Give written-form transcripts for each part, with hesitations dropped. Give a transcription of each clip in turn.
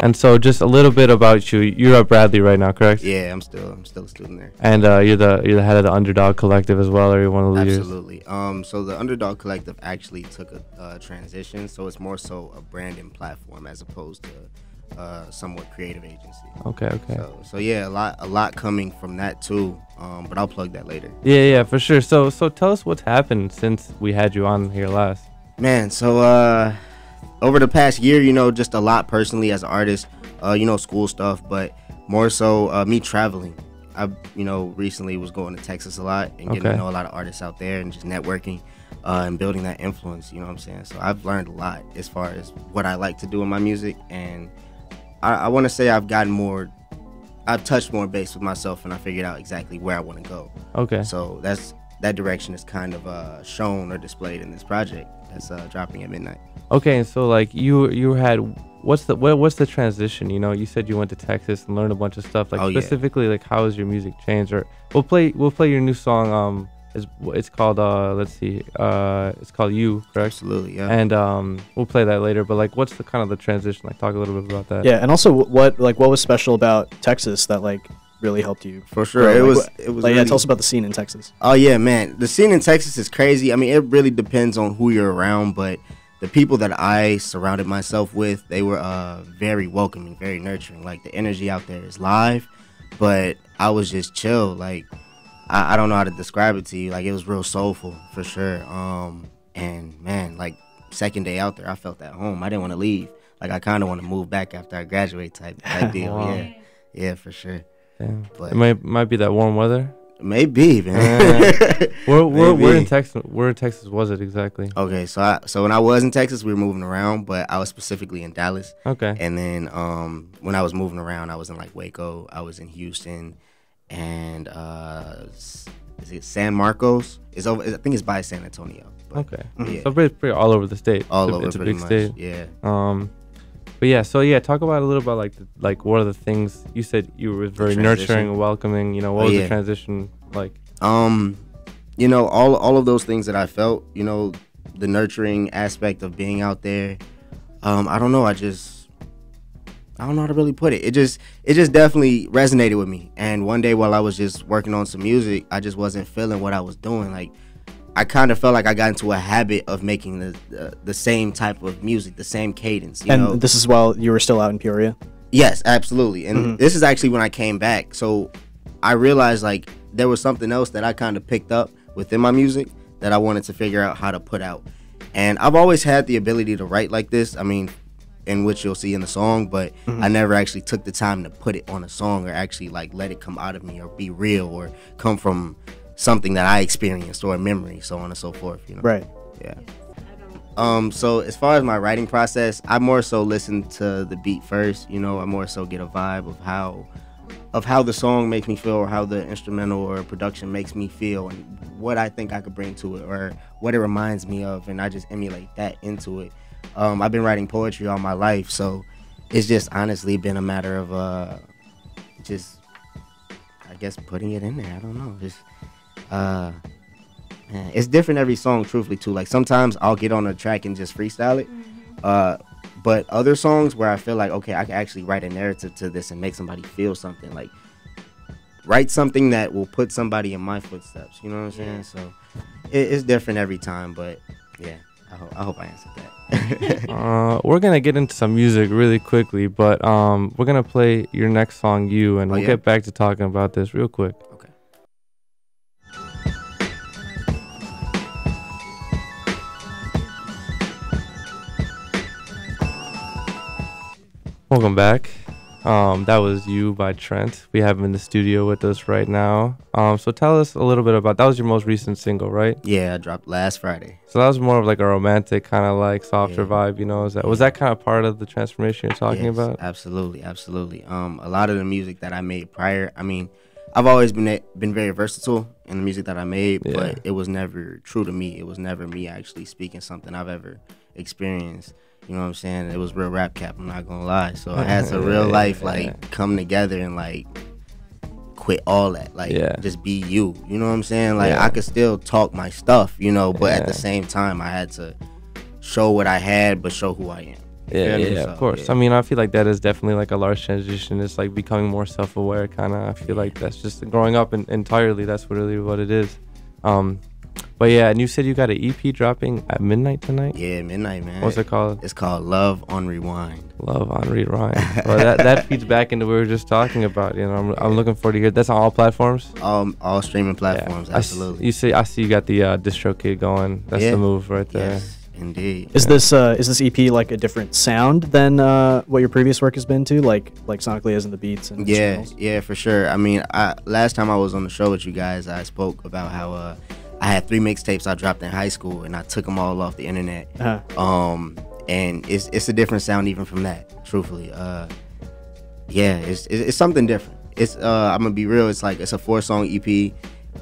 And so just a little bit about you. You're at Bradley right now, correct? Yeah, I'm still a student there. And you're the head of the Underdog Collective as well, or you're one of the leaders? Absolutely. So the Underdog Collective actually took a transition, so it's more so a branding platform as opposed to somewhat creative agency. Okay. So yeah, a lot coming from that too. But I'll plug that later. Yeah, for sure. So tell us what's happened since we had you on here last. Man, so over the past year, just a lot personally as an artist, school stuff, but more so me traveling. I recently was going to Texas a lot and getting to know a lot of artists out there and just networking and building that influence, you know what I'm saying? So I've learned a lot as far as what I like to do in my music, and I want to say I've touched more base with myself, and I figured out exactly where I want to go. Okay. So that direction is kind of shown or displayed in this project that's dropping at midnight. Okay, and so like you had what's the transition? You said you went to Texas and learned a bunch of stuff. Like specifically, like how has your music changed? Or we'll play your new song. It's called it's called You, correct? Absolutely, yeah. And we'll play that later. But like, what's the kind of the transition? Like, talk a little bit about that. Yeah, and also what was special about Texas that like really helped you? For sure, it was. Like, yeah, tell us about the scene in Texas. Oh yeah, man, the scene in Texas is crazy. I mean, it really depends on who you're around, but the people that I surrounded myself with, they were very welcoming, very nurturing. Like the energy out there is live, but I was just chill. Like I don't know how to describe it to you. Like it was real soulful for sure. And man, like second day out there, I felt at home. I didn't want to leave. Like I kind of want to move back after I graduate type deal. Wow. Yeah, for sure. Damn. But it might be that warm weather. Maybe, man. Where in Texas was it exactly? Okay, so when I was in Texas, we were moving around, but I was specifically in Dallas. Okay. And then when I was moving around, I was in like Waco, I was in Houston, and is it San Marcos? It's over. I think it's by San Antonio. But, okay. Yeah. So pretty all over the state. All over, it's a pretty big much. State. Yeah. But yeah, so talk about a little about like what are the things you said you were very nurturing and welcoming. What was the transition like? All of those things that I felt. The nurturing aspect of being out there. I don't know. I don't know how to really put it. It just definitely resonated with me. And one day while I was just working on some music, I just wasn't feeling what I was doing. Like I kind of felt like I got into a habit of making the same type of music, the same cadence. You know? This is while you were still out in Peoria? Yes, absolutely. And this is actually when I came back. So I realized like there was something else that I kind of picked up within my music that I wanted to figure out how to put out. And I've always had the ability to write like this. I mean, in which you'll see in the song, but I never actually took the time to put it on a song or actually like let it come out of me or be real or come from something that I experienced or a memory, so on and so forth, Right. Yeah. So as far as my writing process, I more so listen to the beat first, I more so get a vibe of how the song makes me feel or how the instrumental or production makes me feel and what I think I could bring to it or what it reminds me of, and I just emulate that into it. I've been writing poetry all my life, so it's just honestly been a matter of just, I guess, putting it in there. I don't know, just man, it's different every song, truthfully too. Like sometimes I'll get on a track and just freestyle it, but other songs where I feel like, okay, I can actually write a narrative to this and make somebody feel something, like write something that will put somebody in my footsteps, you know what I'm saying? So it's different every time, but yeah, I hope I answered that. We're gonna get into some music really quickly, but we're gonna play your next song, You, and we'll get back to talking about this real quick. Okay. Welcome back. That was You by Trent. We have him in the studio with us right now. So tell us a little bit about, that was your most recent single, right? Yeah, I dropped last Friday. So that was more of like a romantic kind of like softer vibe, was that kind of part of the transformation you're talking about? Absolutely. A lot of the music that I made prior, I mean, I've always been very versatile in the music that I made, but it was never true to me. It was never me actually speaking something I've ever experienced. You know what I'm saying? It was real rap cap, I'm not gonna lie. So I had to real life come together and like quit all that. Like just be you. You know what I'm saying? Like I could still talk my stuff, but at the same time I had to show what I had but show who I am. Yeah, of course. Yeah. I mean, I feel like that is definitely like a large transition. It's like becoming more self-aware, kind of. I feel like that's just growing up entirely. That's really what it is. But yeah, and you said you got an EP dropping at midnight tonight? Yeah, midnight, man. What's it called? It's called Love on Rewind. Love on Rewind. Well, that feeds back into what we were just talking about. You know, I'm looking forward to hear. That's on all platforms. All streaming platforms. Yeah. Absolutely. I see you got the DistroKid going. That's the move right there. Yes, indeed. Is this EP like a different sound than what your previous work has been to, like sonically as in the beats and instrumentals? Yeah, for sure. I mean, last time I was on the show with you guys, I spoke about how I had 3 mixtapes I dropped in high school, and I took them all off the internet. And it's a different sound even from that. Truthfully, it's something different. It's I'm gonna be real. It's like it's a 4-song EP,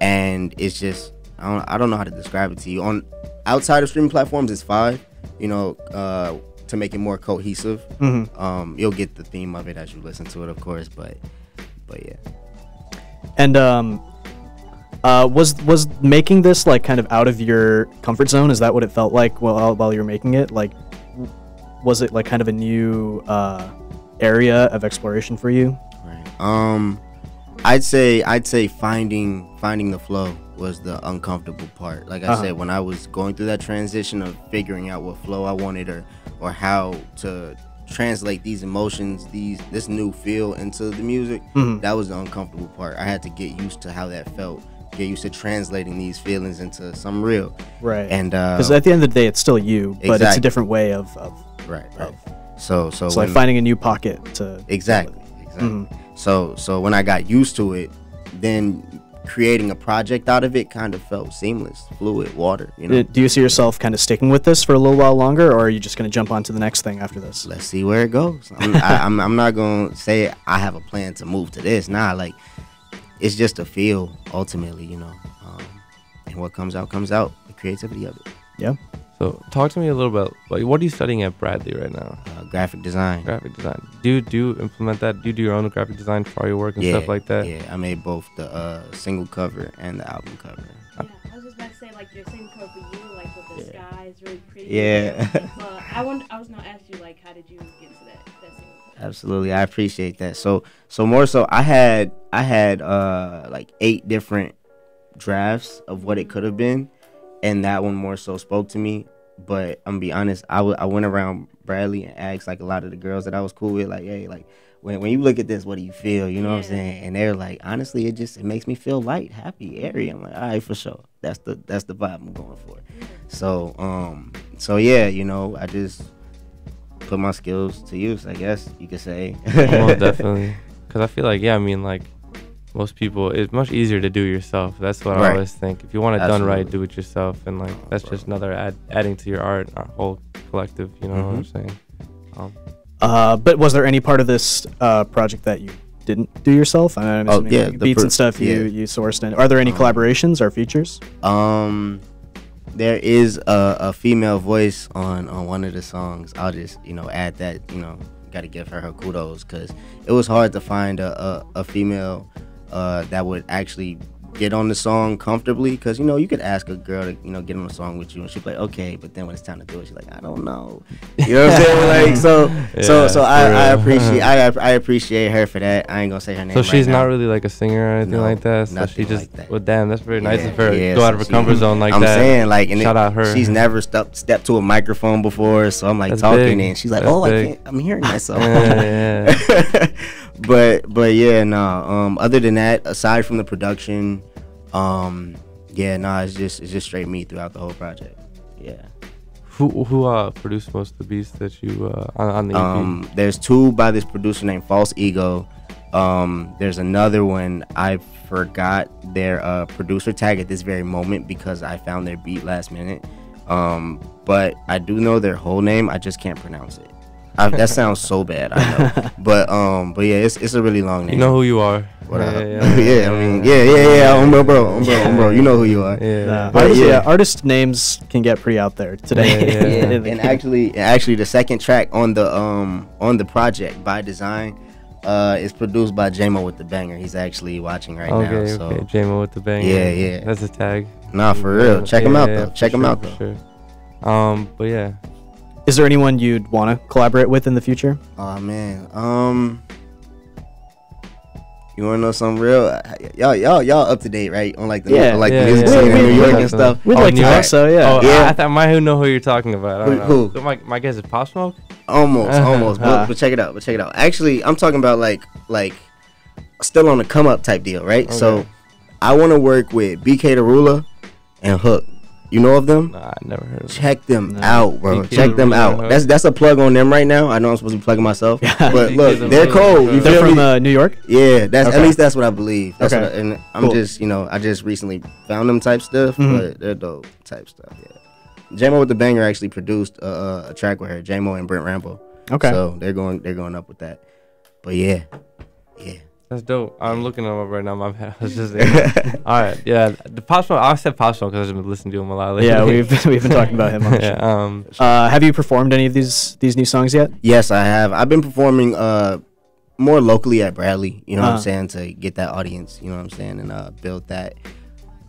and it's just I don't know how to describe it to you. On outside of streaming platforms, it's 5. You know, to make it more cohesive. Mm-hmm. You'll get the theme of it as you listen to it, of course. But yeah. And was making this like kind of out of your comfort zone? Is that what it felt like while you were making it? Like, was it like kind of a new area of exploration for you? Right. I'd say finding the flow was the uncomfortable part. Like I said, when I was going through that transition of figuring out what flow I wanted or how to translate these emotions, this new feel into the music, that was the uncomfortable part. I had to get used to how that felt. Get used to translating these feelings into some real. Right. And because at the end of the day, it's still you, but it's a different way of right. So it's like finding a new pocket to exactly. So when I got used to it, then creating a project out of it kind of felt seamless, fluid, water. You know. Do you see yourself kind of sticking with this for a little while longer, or are you just going to jump on to the next thing after this? Let's see where it goes. I'm not going to say I have a plan to move to this. Nah, like it's just a feel ultimately, you know. And what comes out, the creativity of it. Yeah. So talk to me a little bit. Like, what are you studying at Bradley right now? Graphic design. Graphic design. Do you implement that? Do you do your own graphic design for all your work and stuff like that? Yeah, I made both the single cover and the album cover. Yeah, I was just about to say, like, your single cover for you, like, with the sky is really pretty. Yeah. I was going to ask you, like, how did you get to that single cover? Absolutely, I appreciate that. So more so, I had like 8 different drafts of what it could have been, and that one more so spoke to me. But I'm gonna be honest, I went around Bradley and asked like a lot of the girls that I was cool with, like, hey, like when you look at this, what do you feel? You know what I'm saying? And they're like, honestly, it makes me feel light, happy, airy. I'm like, all right, for sure. That's the vibe I'm going for. So yeah, you know, I just put my skills to use, I guess you could say. Well, definitely, because I feel like like most people, it's much easier to do yourself. That's what I always think. If you want it done right, do it yourself, and like that's just another adding to your art, our whole collective. You know what I'm saying? But was there any part of this project that you didn't do yourself? I'm assuming, like, beats and stuff you sourced in. Are there any collaborations or features? There is a female voice on one of the songs. I'll just add that. Got to give her kudos, because it was hard to find a female that would actually get on the song comfortably, because you could ask a girl to get on the song with you and she'd be like, okay, but then when it's time to do it, she's like, I don't know. You know what I'm saying? Like so I appreciate her for that. I ain't gonna say her name. So she's not really like a singer or anything like that. So she just like that. Well, damn, that's very nice of her to go out of her comfort zone like that. I'm saying, like, and shout out her. She's never stepped to a microphone before, so I'm like that's talking big. And she's like, I'm hearing myself. But yeah, no. Other than that, aside from the production, it's just straight me throughout the whole project. Yeah. Who produced most of the beats that you on the EP? There's 2 by this producer named False Ego. There's another one, I forgot their producer tag at this very moment because I found their beat last minute. But I do know their whole name. I just can't pronounce it. That sounds so bad, I know. But yeah, it's a really long name. You know who you are. What up? Yeah. I mean, yeah. Bro. You know who you are. Yeah. Artist names can get pretty out there today. And actually, the second track on the project by Design is produced by J-Mo with the Banger. He's actually watching right now. So. Okay, J-Mo with the Banger. Yeah. That's a tag. Nah, for real. Check him out though. Check him out though. Sure. But yeah. Is there anyone you'd want to collaborate with in the future? Oh man, you wanna know something real? Y'all up to date, right? On like the the music scene in New York and stuff. We'd like to think so, yeah. Oh, yeah. I might know who you're talking about. I don't know. Who? My guess is Pop Smoke. Almost. But check it out. Actually, I'm talking about like still on the come up type deal, right? Okay. So I want to work with BK the Ruler and Hook. You know of them? Nah, I never heard of them. Check them out, bro. Check them out. That's a plug on them right now. I know I'm supposed to be plugging myself, but look, they're cold. They're from New York. Yeah, at least that's what I believe. That's okay. And I'm just I just recently found them type stuff, but they're dope type stuff. Yeah. J-Mo with the Banger actually produced a track with her, J-Mo and Brent Rambo. Okay. So they're going up with that. But yeah. That's dope. I'm looking them up right now. My bad. I was just all right. Yeah, the Pop Smoke. I said Pop Smoke because I've been listening to him a lot lately. Yeah, we've been talking about him on the show. Have you performed any of these new songs yet? Yes, I have. I've been performing more locally at Bradley. You know what I'm saying, to get that audience. You know what I'm saying, and build that.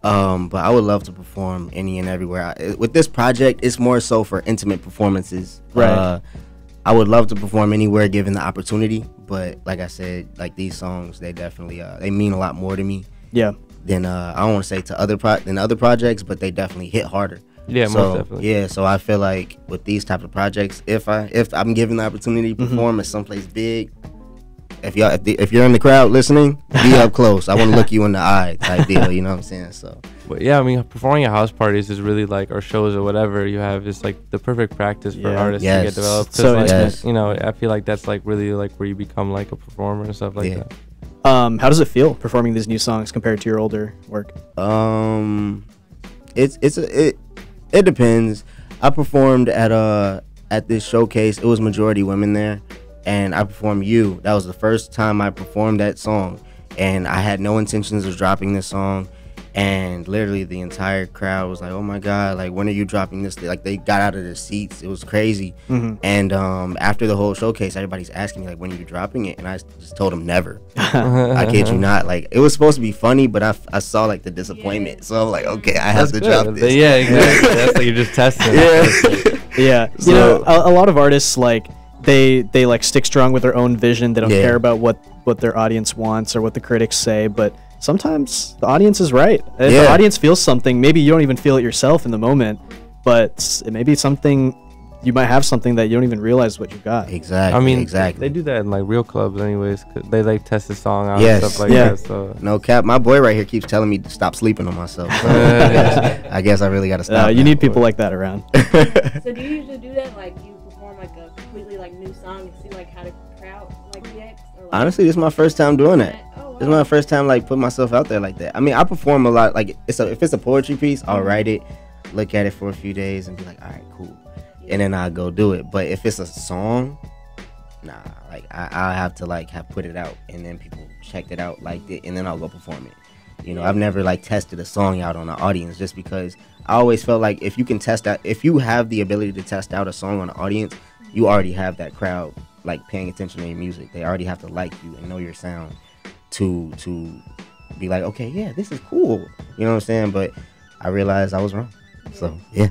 But I would love to perform any and everywhere. With this project, it's more so for intimate performances. Right. I would love to perform anywhere given the opportunity, but like I said, like these songs, they definitely they mean a lot more to me. Yeah. Than I don't want to say to other projects, but they definitely hit harder. Yeah, most definitely. Yeah, so I feel like with these type of projects, if I'm given the opportunity to perform at someplace big, if you're in the crowd listening, be up close. I want to look you in the eye type deal. You know what I'm saying? So. But yeah, I mean, performing at house parties is really like, or shows or whatever you have, is like the perfect practice for artists to get developed. So like, I feel like that's like really like where you become like a performer and stuff like that. How does it feel performing these new songs compared to your older work? It depends. I performed at this showcase. It was majority women there, and I performed "You." That was the first time I performed that song, and I had no intentions of dropping this song. And literally the entire crowd was like, "Oh my God, like when are you dropping this?" Like they got out of their seats. It was crazy. And after the whole showcase, everybody's asking me like, "When are you dropping it?" And I just told them never. I kid you not. Like it was supposed to be funny, but I saw like the disappointment. So I'm like, okay, I have to drop this. Yeah, exactly. That's like you're just testing. Yeah. So, you know, a lot of artists like they like stick strong with their own vision. They don't care about what their audience wants or what the critics say, but sometimes the audience is right. If the audience feels something, maybe you don't even feel it yourself in the moment, but it may be something, you might have something that you don't even realize what you got. Exactly. I mean, exactly. They do that in like real clubs anyways. 'Cause they like test the song out and stuff like that. So. No cap. My boy right here keeps telling me to stop sleeping on myself. So I guess I really got to stop. You need people like that around. So do you usually do that? Like you perform like a completely like new song and see like how the crowd like reacts? Or, like, honestly, this is my first time doing that. This is my first time like putting myself out there like that. I mean, I perform a lot. Like if it's a poetry piece, I'll write it, look at it for a few days, and be like, all right, cool, and then I'll go do it. But if it's a song, nah, like I have to like have put it out, and then people checked it out, liked it, and then I'll go perform it. You know, I've never like tested a song out on the audience just because I always felt like if you can test out, if you have the ability to test out a song on the audience, you already have that crowd like paying attention to your music. They already have to like you and know your sound to be like, okay, yeah, this is cool. You know what I'm saying? But I realized I was wrong. So, yeah.